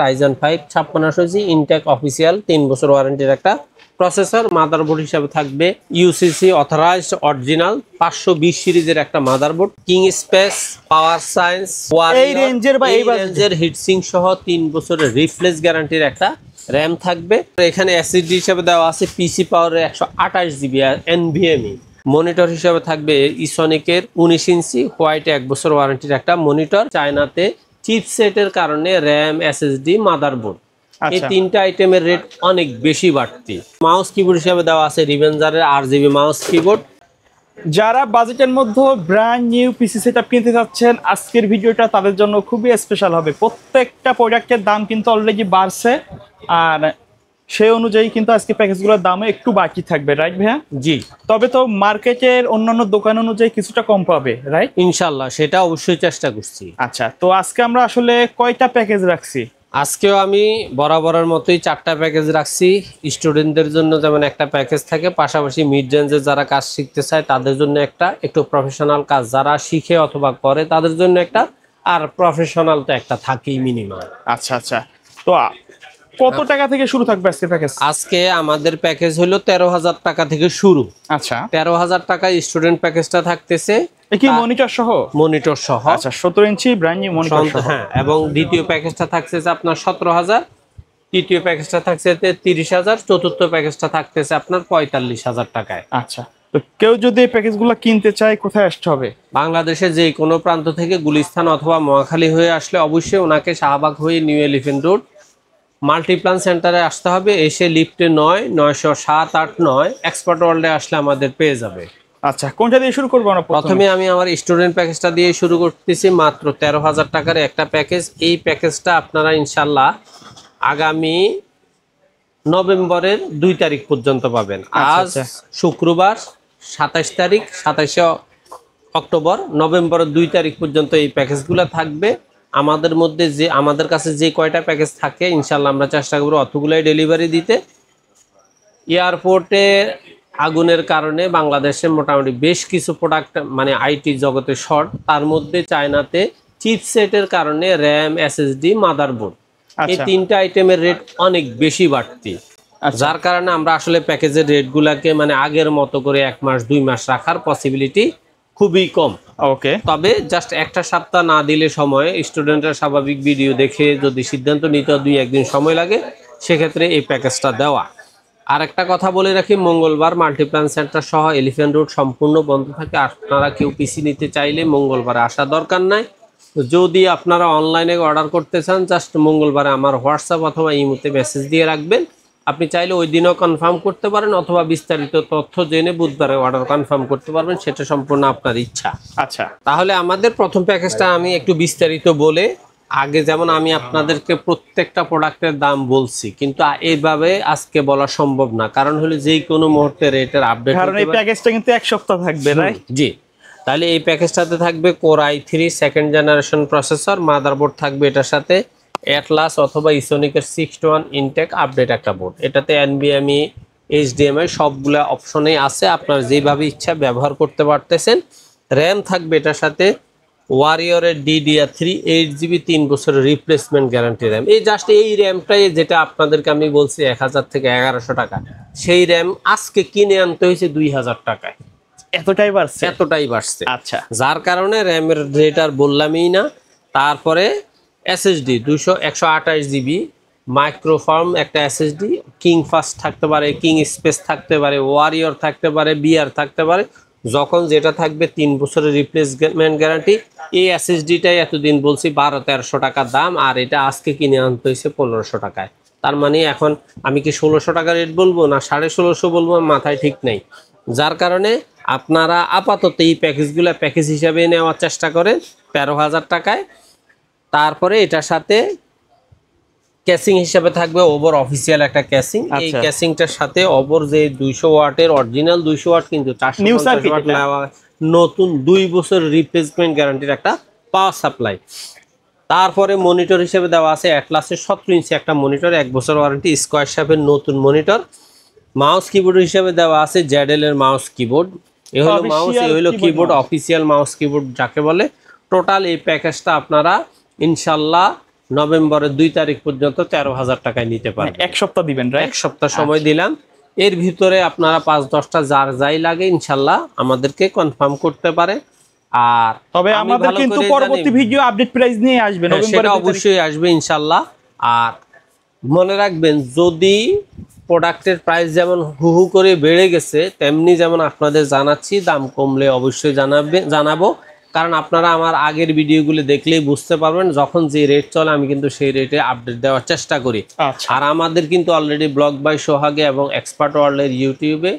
Ryzen 5 5600G intact official 3 বছর ওয়ারেন্টির একটা processor. Motherboard হিসেবে থাকবে ইউসিসি অথরাইজড অরিজিনাল 520 সিরিজের একটা মাদারবোর্ড। কিং স্পেস পাওয়ার সায়েন্স এই রেঞ্জের বা এই রেঞ্জের হিটসিং সহ 3 বছরের রিফ্রেশ গ্যারান্টির একটা র‍্যাম থাকবে। এখানে এসএসডি হিসেবে দেওয়া আছে পিসি পাওয়ারের 128GB এনভিএমই। মনিটর হিসেবে থাকবে ইসনিকের 19 ইঞ্চি হোয়াইট 1 বছর ওয়ারেন্টির একটা মনিটর। চায়নাতে চিপসেটের কারণে র‍্যাম এসএসডি মাদারবোর্ড এই তিনটা আইটেমের রেট অনেক বেশি বাড়তি। মাউস কিবোর্ড হিসেবে দেওয়া আছে রিভেঞ্জারের RGB মাউস কিবোর্ড। যারা বাজেটের মধ্যে ব্র্যান্ড নিউ পিসি সেটআপ কিনতে যাচ্ছেন আজকের ভিডিওটা তাদের জন্য খুবই স্পেশাল হবে। প্রত্যেকটা প্রোডাক্টের দাম কিন্তু অলরেডি বাড়ছে, আর সেই অনুযায়ী কিন্তু আজকে প্যাকেজগুলোর দামও একটু বাকি থাকবে, রাইট ভাইয়া? জি, তবে তো মার্কেটের অন্যান্য দোকান অনুযায়ী কিছুটা কম পাবে, রাইট? ইনশাল্লাহ সেটা অবশ্যই চেষ্টা করছি। আচ্ছা, তো আজকে আমরা আসলে কয়টা প্যাকেজ রাখছি? আজকেও আমি বরাবরের মতোই 4টা প্যাকেজ রাখছি। স্টুডেন্টদের জন্য যেমন একটা প্যাকেজ থাকে, পাশাপাশি মিড রেঞ্জে যারা কাজ শিখতে চায় তাদের জন্য একটা, একটু প্রফেশনাল কাজ যারা শিখে অথবা করে তাদের জন্য একটা, আর প্রফেশনাল তো একটা থাকেই মিনিমাম। আচ্ছা আচ্ছা, তো কত টাকা থেকে শুরু থাকবে আজকে প্যাকেজ? আজকে আমাদের প্যাকেজ হলো 13,000 টাকা থেকে শুরু। আচ্ছা, 13,000 টাকায় স্টুডেন্ট প্যাকেজটা থাকতেছে। কি মনিটর সহ? মনিটর সহ। আচ্ছা, 17 ইঞ্চি ব্র্যান্ড নিউ মনিটর সহ। হ্যাঁ, এবং দ্বিতীয় প্যাকেজটা থাকছে আপনার 17,000, তৃতীয় প্যাকেজটা থাকছে 30,000, চতুর্থ প্যাকেজটা থাকতেছে আপনার 45,000 টাকায়। আচ্ছা, তো কেউ যদি এই প্যাকেজগুলো কিনতে চায় কোথায় আসতে হবে? বাংলাদেশের যে কোনো প্রান্ত থেকে গুলিস্তান অথবা মহাখালী হয়ে আসলে অবশ্যই ওনাকে শাহবাগ হয়ে নিউ এলিফ্যান্ট রোড মাল্টিপ্লান সেন্টারে আসতে হবে। এসে লিফটে 9, 907, 8, 9 এক্সপার্ট ওয়ার্ল্ডে আসলে আমাদের পেয়ে যাবে। আচ্ছা, কোনটা দিয়ে শুরু করবো আমরা? প্রথমে আমি আমার স্টুডেন্ট প্যাকেজটা দিয়ে শুরু করতেছি। মাত্র 13,000 টাকার একটা প্যাকেজ। এই প্যাকেজটা আপনারা ইনশাল্লাহ আগামী নভেম্বরের 2 তারিখ পর্যন্ত পাবেন। আজ শুক্রবার 27 তারিখ, 27 অক্টোবর, নভেম্বরের 2 তারিখ পর্যন্ত এই প্যাকেজগুলো থাকবে। আমাদের কাছে যে কয়টা প্যাকেজ থাকে ইনশাল্লাহ আমরা চেষ্টা করব অতগুলাই ডেলিভারি দিতে। এয়ারপোর্টে আগুনের কারণে বাংলাদেশে মোটামুটি বেশ কিছু প্রোডাক্ট মানে আইটি জগতে শর্ট, তার মধ্যে চায়নাতে চিপসেটের কারণে র‍্যাম এসএসডি মাদারবোর্ড এই তিনটা আইটেমের রেট অনেক বেশি বাড়তি, যার কারণে আমরা আসলে প্যাকেজের রেটগুলোকে মানে আগের মতো করে 1 মাস 2 মাস রাখার পসিবিলিটি খুবই কম। ওকে, তবে জাস্ট একটা সপ্তাহ না দিলে সময় স্টুডেন্টরা স্বাভাবিক ভিডিও দেখে যদি সিদ্ধান্ত নিতে 2-1 দিন সময় লাগে, সেক্ষেত্রে এই প্যাকেজটা দেওয়া। আর একটা কথা বলে রাখি, মঙ্গলবার মাল্টিপ্লান সেন্টার সহ এলিফ্যান্ট রোড সম্পূর্ণ বন্ধ থাকে। আপনারা কেউ পিসি নিতে চাইলে মঙ্গলবারে আসা দরকার নাই। যদি আপনারা অনলাইনে অর্ডার করতে চান জাস্ট মঙ্গলবারে আমার হোয়াটসঅ্যাপ অথবা ইমোতে মেসেজ দিয়ে রাখবেন। আপনি চাইলে ওই দিনও কনফার্ম করতে পারেন অথবা বিস্তারিত তথ্য জেনে বুধবারে অর্ডার কনফার্ম করতে পারবেন, সেটা সম্পূর্ণ আপনার ইচ্ছা। আচ্ছা, তাহলে আমাদের প্রথম প্যাকেজটা আমি একটু বিস্তারিত বলে, আগে যেমন আমি আপনাদেরকে প্রত্যেকটা প্রোডাক্টের দাম বলছি, কিন্তু এইভাবে আজকে বলা সম্ভব না, কারণ হলো যেই কোনো মুহূর্তে রেটের আপডেট, কারণ এই প্যাকেজটা কিন্তু 1 সপ্তাহ থাকবে, রাইট? জি, তাহলে এই প্যাকেজটাতে থাকবে core i3 second generation processor, motherboard থাকবে এটার সাথে অ্যাটলাস অথবা ইসোনিকের 6-1 ইনটেক আপডেট একটা বোর্ড। এটাতে এনভিএমই HDMI সবগুলো অপশনেই আছে, আপনার যেভাবে ইচ্ছা ব্যবহার করতে পারতেছেন। র্যাম থাকবে এটার সাথে ওয়ারিয়রের DDR3 8GB 3 বছরের রিপ্লেসমেন্ট গ্যারান্টি র্যাম। এই জাস্ট এই র্যামটাই যেটা আপনাদেরকে আমি বলছি 1000 থেকে 1100 টাকা, সেই র্যাম আজকে কিনে আনতে হয়েছে 2000 টাকায়। এতটাই বাড়ছে? এতটাই বাড়ছে। আচ্ছা, যার কারণে র্যামের রেট আর বললামই না। তারপরে এসএসডি 128GB মাইক্রোফর্ম একটা এসএসডি, কিং ফাস্ট থাকতে পারে, কিং স্পেস থাকতে পারে, ওয়ারিয়র থাকতে পারে, বিআর থাকতে পারে, যখন যেটা থাকবে 3 বছরের রিপ্লেসমেন্ট গ্যারান্টি। এই এসএসডিটাই এতদিন বলছি 1200-1300 টাকা দাম, আর এটা আজকে কিনে আনতে হয়েছে 1500 টাকায়। তার মানে এখন আমি কি 1600 টাকা রেট বলবো না 1650 বলবো, মাথায় ঠিক নেই। যার কারণে আপনারা আপাতত এই প্যাকেজগুলো প্যাকেজ হিসাবে নেওয়ার চেষ্টা করেন 13,000 টাকায়। তারপরে এটার সাথে ক্যাসিং হিসাবে থাকবে ওভার অফিসিয়াল একটা ক্যাসিং। এই ক্যাসিংটার সাথে ওভার যে 200 ওয়াটের অরিজিনাল 200 ওয়াট কিন্তু 450 ওয়াট নেওয়া নতুন 2 বছর রিপ্লেসমেন্ট গ্যারান্টির একটা পাওয়ার সাপ্লাই। তারপরে মনিটর হিসেবে দেওয়া আছে অ্যাটলাসের 17 ইঞ্চি একটা মনিটর, 1 বছর ওয়ারেন্টি, স্কোয়ার শেপের নতুন মনিটর। মাউস কিবোর্ড হিসেবে দেওয়া আছে জ্যাডেল এর মাউস কিবোর্ড। এ হলো মাউস, এ হলো কিবোর্ড, অফিসিয়াল মাউস কিবোর্ড যাকে বলে। টোটাল এই প্যাকেজটা আপনারা ইনশাল্লাহ নভেম্বরের 2 তারিখ পর্যন্ত 13,000 টাকায় নিতে পারবেন। এক সপ্তাহ দিবেন, রাইট? এক সপ্তাহ সময় দিলাম। এর ভিতরে আপনারা 5-10টা যার যাই লাগে ইনশাল্লাহ আমাদেরকে কনফার্ম করতে পারে। আর তবে আমাদের কিন্তু পরবর্তী ভিডিও আপডেট প্রাইস নিয়ে আসবে, সেটা অবশ্যই আসবে ইনশাল্লাহ। আর মনে রাখবেন, যদি প্রোডাক্টের প্রাইস যেমন হু হু করে বেড়ে গেছে, তেমনি যেমন আপনাদের জানাচ্ছি, দাম কমলে অবশ্যই জানাবো। কারণ আপনারা আমার আগের ভিডিওগুলো দেখলেই বুঝতে পারবেন, যখন যে রেট চলে আমি কিন্তু সেই রেটে আপডেট দেওয়ার চেষ্টা করি। আর আমাদের কিন্তু অলরেডি ব্লগ বাই সোহাগে এবং এক্সপার্ট ওয়ার্ল্ডের ইউটিউবে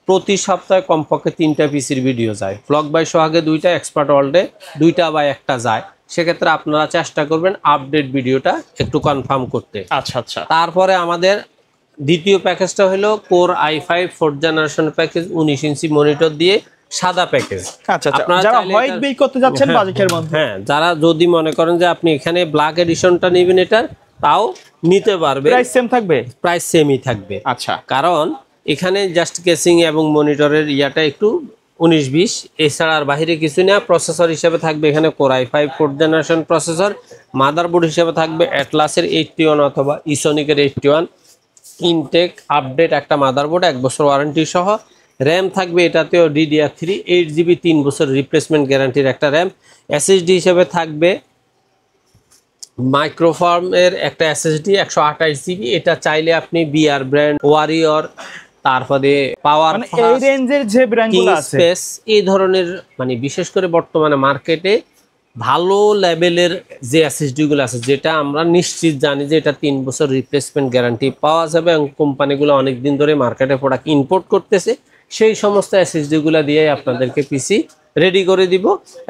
প্রতি সপ্তাহে কমপক্ষে 3টা পিসির ভিডিও যায়। ব্লগ বাই সোহাগে 2টা, এক্সপার্ট ওয়ার্ল্ডে 2টা বা 1টা যায়। সেক্ষেত্রে আপনারা চেষ্টা করবেন আপডেট ভিডিওটা একটু কনফার্ম করতে। আচ্ছা আচ্ছা। তারপরে আমাদের দ্বিতীয় প্যাকেজটা হলো core i5 4th generation package, 19 inch monitor দিয়ে সাদা প্যাকেজ। আচ্ছা আচ্ছা, যারা হোয়াইট বিল করতে যাচ্ছেন বাজেটের মধ্যে, হ্যাঁ, যারা যদি মনে করেন যে আপনি এখানে ব্ল্যাক এডিশনটা নেবেন, এটার তাও নিতে পারবে। প্রাইস সেম থাকবে? প্রাইস সেমই থাকবে। আচ্ছা, কারণ এখানে জাস্ট কেসিং এবং মনিটরের ইয়াটা একটু 19-20, এছাড়া আর বাহিরে কিছু না। প্রসেসর হিসেবে থাকবে এখানে core i5 4th generation processor. Motherboard হিসেবে থাকবে অ্যাটলাসের 81 অথবা ইসোনিকের 81। ইনটেক আপডেট একটা মাদারবোর্ড, 1 বছর ওয়ারেন্টি সহ। র্যাম থাকবে এটাতেও DDR3 8GB 3 বছর রিপ্লেসমেন্ট গ্যারান্টির একটা র্যাম। SSD হিসেবে থাকবে মাইক্রোফার্মের একটা SSD 128GB। এটা চাইলে আপনি বিআর ব্র্যান্ড, ওয়ারিয়র, তারপরে পাওয়ার, এই রেঞ্জের যে ব্র্যান্ডগুলো আছে, এই ধরনের, মানে বিশেষ করে বর্তমানে মার্কেটে ভালো লেভেলের যে SSD গুলো আছে, যেটা আমরা নিশ্চিত জানি যে এটা 3 বছর রিপ্লেসমেন্ট গ্যারান্টি পাওয়া যাবে এবং কোম্পানিগুলো অনেকদিন ধরে মার্কেটে প্রোডাক্ট ইম্পোর্ট করতেছে, সেই সমস্ত SSD গুলো দিয়ে আপনাদেরকে পিসি রেডি করে দিব।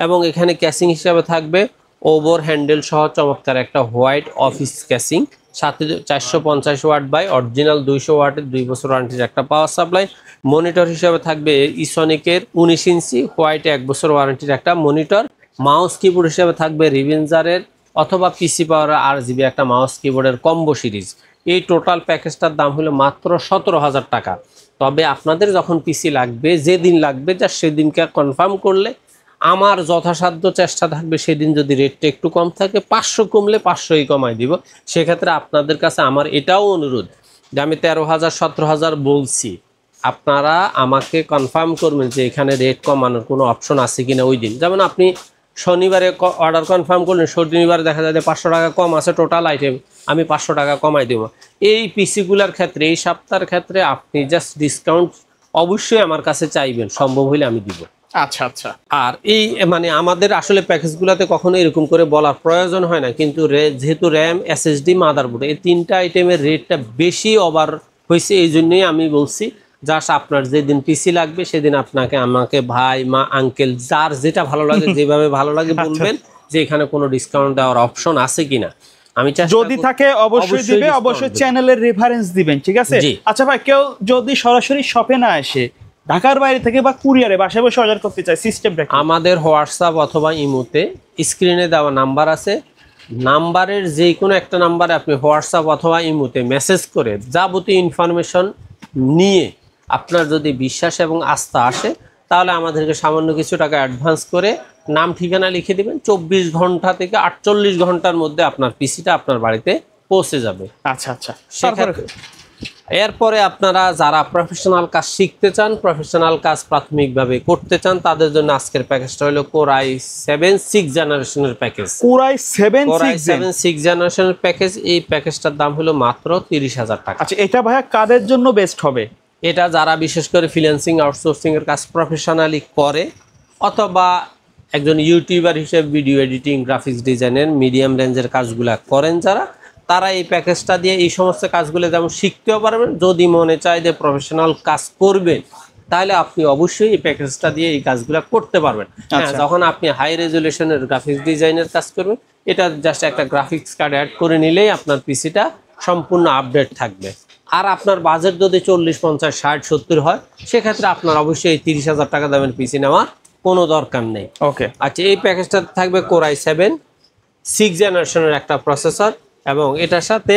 এবং এখানে ক্যাসিং হিসাবে থাকবে ওভার হ্যান্ডেল সহ চমৎকার একটা হোয়াইট অফিস ক্যাসিং, সাথে 450 ওয়াট বাই অরিজিনাল 200 ওয়াটের 2 বছর ওয়ারেন্টির একটা পাওয়ার সাপ্লাই। মনিটর হিসাবে থাকবে ইসোনিকের 19 ইঞ্চি হোয়াইট 1 বছর ওয়ারেন্টির একটা মনিটর। মাউস কিবোর্ড হিসেবে থাকবে রিভেঞ্জারের অথবা পিসি পাওয়ারের RGB একটা মাউস কিবোর্ডের কম্বো সিরিজ। এই টোটাল প্যাকেজটার দাম হলো মাত্র 17,000 টাকা। তবে আপনাদের যখন পিসি লাগবে, যেদিন লাগবে যা সেদিনকে কনফার্ম করলে আমার যথাসাধ্য চেষ্টা থাকবে সেদিন যদি রেটটা একটু কম থাকে, 500 কমলে 500ই কমাই দিব। সেক্ষেত্রে আপনাদের কাছে আমার এটাও অনুরোধ যে আমি 13,000 17,000 বলছি, আপনারা আমাকে কনফার্ম করবেন যে এখানে রেট কমানোর কোনো অপশন আছে কিনা ওই দিন। যেমন আপনি শনিবারে অর্ডার কনফার্ম করলেন, শনিবারে দেখা যায় যে 500 টাকা কম আছে টোটাল আইটেম, আমি 500 টাকা কমাই দেবো। এই পিসিগুলার ক্ষেত্রে, এই সপ্তাহের ক্ষেত্রে আপনি জাস্ট ডিসকাউন্ট অবশ্যই আমার কাছে চাইবেন, সম্ভব হলে আমি দিব। আচ্ছা আচ্ছা। আর এই মানে আমাদের আসলে প্যাকেজগুলোতে কখনো এরকম করে বলার প্রয়োজন হয় না, কিন্তু যেহেতু র্যাম, SSD, মাদারবোর্ড এই 3টা আইটেমের রেটটা বেশি ওভার হয়েছে, এই জন্যই আমি বলছি জাস্ট আপনার যেদিন পিসি লাগবে সেদিন আপনাকে, আমাকে ভাই, মা, আঙ্কেল, যার যেটা ভালো লাগে যেভাবে ভালো লাগে বলবেন যে এখানে কোনো ডিসকাউন্ট দেওয়ার অপশন আছে কিনা। আমি যদি থাকে অবশ্যই দিবে, অবশ্যই চ্যানেলের রেফারেন্স দিবেন, ঠিক আছে? আচ্ছা ভাই, কেউ যদি সরাসরি শপে না আসে, ঢাকার বাইরে থেকে বা কুরিয়ারে বাসায় বসে অর্ডার করতে চায়, সিস্টেমটা আমাদের হোয়াটসঅ্যাপ অথবা ইমোতে স্ক্রিনে দেওয়া নাম্বার আছে, নাম্বারের যে কোনো একটা নাম্বারে আপনি হোয়াটসঅ্যাপ অথবা ইমোতে মেসেজ করে যাবতীয় ইনফরমেশন নিয়ে আপনার যদি বিশ্বাস এবং আস্থা আসে, তাহলে আমাদেরকে সামান্য কিছু টাকা অ্যাডভান্স করে নাম ঠিকানা লিখে দিবেন। 24 ঘন্টা থেকে 48 ঘন্টার মধ্যে আপনার পিসিটা আপনার বাড়িতে পৌঁছে যাবে। আচ্ছা আচ্ছা। এরপরে আপনারা যারা প্রফেশনাল কাজ শিখতে চান, প্রফেশনাল কাজ প্রাথমিকভাবে করতে চান, তাদের জন্য আজকের প্যাকেজটা হলো কোর i7 6th জেনারেশনের প্যাকেজ। কোর i7 6th জেনারেশনের প্যাকেজ। এই প্যাকেজটার দাম হলো মাত্র 30,000 টাকা। আচ্ছা, এটা ভাইয়া কাদের জন্য বেস্ট হবে? এটা যারা বিশেষ করে ফ্রিল্যান্সিং, আউটসোর্সিং এর কাজ প্রফেশনালি করে, অথবা একজন ইউটিউবার হিসেবে ভিডিও এডিটিং, গ্রাফিক্স ডিজাইনের মিডিয়াম রেঞ্জের কাজগুলো করেন যারা, তারা এই প্যাকেজটা দিয়ে এই সমস্ত কাজগুলো যেমন শিখতেও পারবেন। যদি মনে চায় যে প্রফেশনাল কাজ করবেন, তাহলে আপনি অবশ্যই এই প্যাকেজটা দিয়ে এই কাজগুলো করতে পারবেন। হ্যাঁ, যখন আপনি হাই রেজুলেশনের গ্রাফিক্স ডিজাইনের কাজ করবেন, এটা জাস্ট একটা গ্রাফিক্স কার্ড অ্যাড করে নিলেই আপনার পিসিটা সম্পূর্ণ আপডেট থাকবে। আর আপনার বাজেট যদি 40, 50, 60, 70 হয়, সেক্ষেত্রে আপনার অবশ্যই 30,000 টাকা দামের পিসি নেওয়ার কোনো দরকার নেই। ওকে। আচ্ছা, এই প্যাকেজটা থাকবে কোর i7 6th জেনারেশনের একটা প্রসেসর এবং এটার সাথে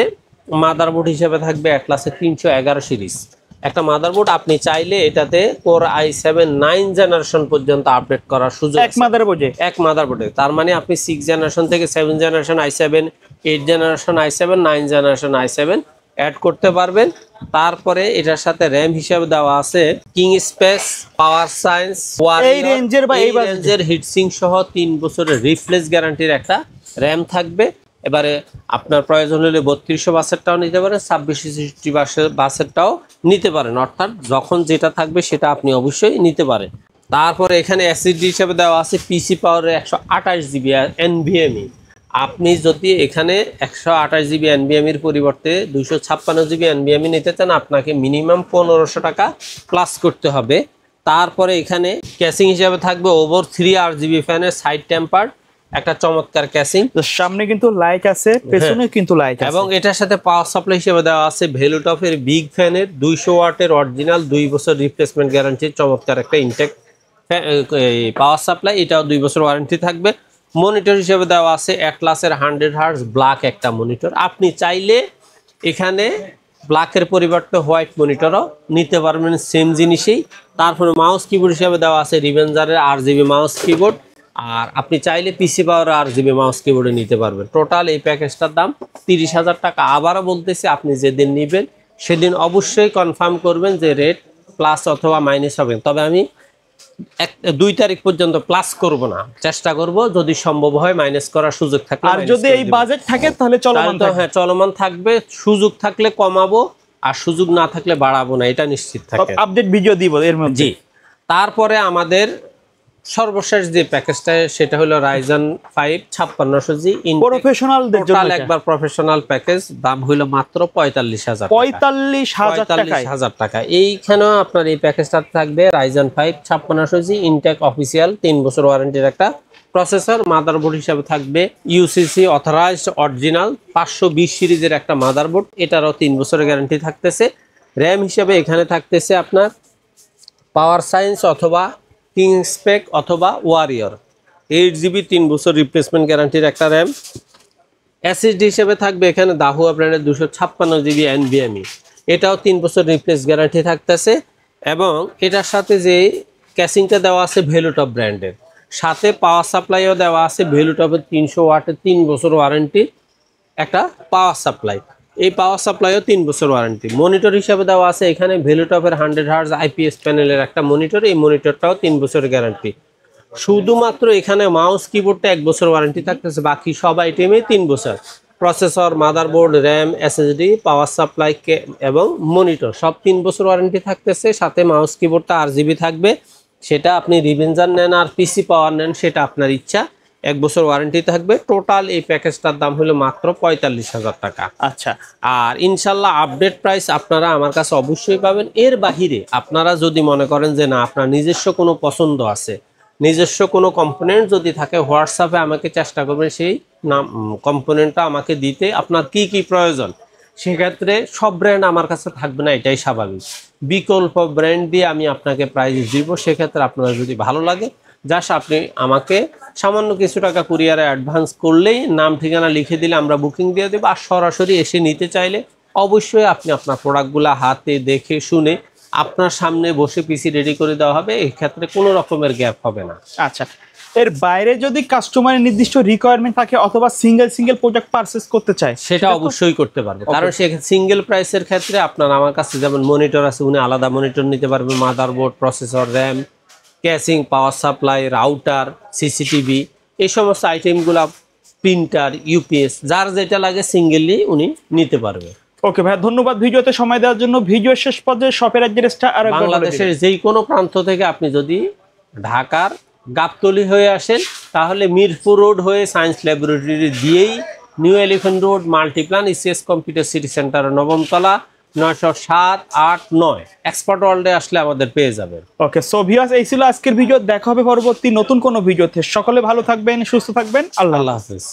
মাদারবোর্ড হিসেবে থাকবে অ্যাটলাসের 311 সিরিজ। একটা মাদারবোর্ড আপনি চাইলে এটাতে কোর i7 9 জেনারেশন পর্যন্ত আপডেট করার সুযোগ এক মাদারবোর্ডে এক মাদারবোর্ডে। তার মানে আপনি 6 জেনারেশন থেকে 7 generation i7, 8 generation i7, 9 generation i7 add করতে পারবেন। তারপরে এটার সাথে র্যাম হিসেবে দেওয়া আছে কিং স্পেস, পাওয়ার সায়েন্স, এই রেঞ্জের বা এই রেঞ্জের হিটসিং সহ 3 বছরের রিপ্লেস গ্যারান্টির একটা র্যাম থাকবে। এবারে আপনার প্রয়োজন হলে 3200 বাসেরটাও নিতে পারেন, 2660 বাসেরটাও নিতে পারেন, অর্থাৎ যখন যেটা থাকবে সেটা আপনি অবশ্যই নিতে পারেন। তারপরে এখানে এসএসডি হিসেবে দেওয়া আছে পিসি পাওয়ারের 128 জিবি এনভিএমই। আপনি যদি এখানে 128 জিবি এনভিএমির পরিবর্তে 256 জিবি এনভিএমি নিতে চান, আপনাকে মিনিমাম 1500 টাকা প্লাস করতে হবে। তারপরে এখানে ক্যাসিং হিসেবে থাকবে ওভার 3 RGB ফ্যানের সাইড টেম্পার একটা চমৎকার ক্যাসিং। সামনে কিন্তু লাইট আছে, পেছনে কিন্তু লাইট আছে, এবং এটার সাথে পাওয়ার সাপ্লাই হিসেবে দেওয়া আছে ভেলুটপের বিগ ফ্যানের 200 ওয়াটের অরিজিনাল 2 বছর রিপ্লেসমেন্ট গ্যারান্টির চমৎকার একটা ইনটেক পাওয়ার সাপ্লাই, এটাও 2 বছর ওয়ারেন্টি থাকবে। মনিটর হিসেবে দেওয়া আছে অ্যাটলাসের 100 হার্টজ ব্ল্যাক একটা মনিটর। আপনি চাইলে এখানে ব্ল্যাকের পরিবর্তে হোয়াইট মনিটরও নিতে পারবেন সেম জিনিসেই। তারপরে মাউস কিবোর্ড হিসেবে দেওয়া আছে রিভেঞ্জারের RGB মাউস কিবোর্ড, আর আপনি চাইলে পিসি পাওয়ার RGB মাউস কিবোর্ডে নিতে পারবেন। টোটাল এই প্যাকেজটার দাম 30,000 টাকা। আবারও বলতেছি, আপনি যেদিন নেবেন সেদিন অবশ্যই কনফার্ম করবেন যে রেট প্লাস অথবা মাইনাস হবে। তবে আমি 2 তারিখ পর্যন্ত প্লাস করব না, চেষ্টা করব যদি সম্ভব হয় মাইনাস করার সুযোগ থাকে। আর যদি এই বাজেট থাকে তাহলে চলমান থাকবে। হ্যাঁ, চলমান থাকবে। সুযোগ থাকলে কমাবো, আর সুযোগ না থাকলে বাড়াবো না, এটা নিশ্চিত থাকে। আপডেট ভিডিও দিব এর মধ্যে। জি। তারপরে আমাদের সর্বশেষ যে প্যাকেজটা সেটা হলো Ryzen 5 5600G প্রফেশনালদের জন্য টোটাল একবার প্রফেশনাল প্যাকেজ, দাম হলো মাত্র 45,000 টাকা। এইখানেও আপনার এই প্যাকেজটা থাকবে Ryzen 5 5600G ইনটেক অফিসিয়াল 3 বছর ওয়ারেন্টির একটা প্রসেসর। মাদারবোর্ড হিসেবে থাকবে UCC অথরাইজড অরিজিনাল 520 সিরিজের একটা মাদারবোর্ড, এটারও 3 বছরের গ্যারান্টি থাকতেছে। র্যাম হিসেবে এখানে থাকতেছে আপনার পাওয়ার সায়েন্স অথবা কিং স্পেক অথবা ওয়ারিয়র 8 জিবি 3 বছর রিপ্লেসমেন্ট গ্যারান্টির একটা র্যাম। এসএসডি হিসেবে থাকবে এখানে দাহুয়া ব্র্যান্ডের 256 জিবি এনভিএমই, এটাও 3 বছর রিপ্লেস গ্যারান্টি থাকতেছে। এবং এটার সাথে যে ক্যাসিংটা দেওয়া আছে ভেলুটপ ব্র্যান্ডের, সাথে পাওয়ার সাপ্লাইও দেওয়া আছে ভেলুটপের 300 ওয়াটের 3 বছর ওয়ারেন্টি একটা পাওয়ার সাপ্লাই। এই পাওয়ার সাপ্লাইও 3 বছর ওয়ারেন্টি। মনিটর হিসাবে দেওয়া আছে এখানে ভেলুটপের 100 হার্জ IPS প্যানেলের একটা মনিটর, এই মনিটরটাও 3 বছরের গ্যারান্টি। শুধুমাত্র এখানে মাউস কিবোর্ডটা 1 বছর ওয়ারেন্টি থাকতেছে, বাকি সব আইটেমে 3 বছর। Processor, motherboard, RAM, SSD, power supply এবং মনিটর সব 3 বছর ওয়ারেন্টি থাকতেছে। সাথে মাউস কিবোর্ডটা RGB থাকবে, সেটা আপনি রিভেঞ্জার নেন আর পিসি পাওয়ার নেন সেটা আপনার ইচ্ছা, 1 বছর ওয়ারেন্টি থাকবে। টোটাল এই প্যাকেজটার দাম হলো মাত্র 45,000 টাকা। আচ্ছা, আর ইনশাল্লাহ আপডেট প্রাইস আপনারা আমার কাছে অবশ্যই পাবেন। এর বাহিরে আপনারা যদি মনে করেন যে না আপনার নিজস্ব কোনো পছন্দ আছে, নিজস্ব কোনো কম্পোনেন্ট যদি থাকে, হোয়াটসঅ্যাপে আমাকে চেষ্টা করবেন সেই নাম কম্পোনেন্টটা আমাকে দিতে, আপনার কি কি প্রয়োজন। সেক্ষেত্রে সব ব্র্যান্ড আমার কাছে থাকবে না, এটাই স্বাভাবিক। বিকল্প ব্র্যান্ড দিয়ে আমি আপনাকে প্রাইস দিব। সেক্ষেত্রে আপনার যদি ভালো লাগে, জাস্ট আপনি আমাকে সামান্য কিছু টাকা কুরিয়ারে অ্যাডভান্স করলেই নাম ঠিকানা লিখে দিলে আমরা বুকিং দিয়ে দেবো। আর সরাসরি এসে নিতে চাইলে অবশ্যই আপনি আপনার প্রোডাক্টগুলো হাতে দেখে শুনে আপনার সামনে বসে পিসি রেডি করে দেওয়া হবে, এই ক্ষেত্রে কোনো রকমের গ্যাপ হবে না। আচ্ছা, এর বাইরে যদি কাস্টমারের নির্দিষ্ট রিকোয়ারমেন্ট থাকে অথবা সিঙ্গেল প্রোডাক্ট পারচেজ করতে চায়, সেটা অবশ্যই করতে পারবে। কারণ সে সিঙ্গেল প্রাইসের ক্ষেত্রে আপনার আমার কাছে যেমন মনিটর আছে, উনি আলাদা মনিটর নিতে পারবে, motherboard, processor, RAM, casing, power supply, router, CCTV, এই সমস্ত আইটেমগুলো, প্রিন্টার, ইউপিএস, যার যেটা লাগে সিঙ্গেলি উনি নিতে পারবে। ওকে ভাই, ধন্যবাদ ভিডিওতে সময় দেওয়ার জন্য। ভিডিও শেষ পর্যায়ে শপের অ্যাড্রেসটা আর বাংলাদেশের যেই কোনো প্রান্ত থেকে আপনি যদি ঢাকার গাবতলী হয়ে আসেন, তাহলে মিরপুর রোড হয়ে সায়েন্স ল্যাবরেটরি দিয়েই new elephant road Multiplan ECS computer city centre 9ম তলা 907, 8, 9 এক্সপার্ট ওয়ার্ল্ডে আসলে আমাদের পেয়ে যাবেন। ওকে, সো ভিউয়ার্স, এই ছিল আজকের ভিডিও। দেখা হবে পরবর্তী নতুন কোনো ভিডিওতে। সকলে ভালো থাকবেন, সুস্থ থাকবেন। আল্লাহ হাফেজ।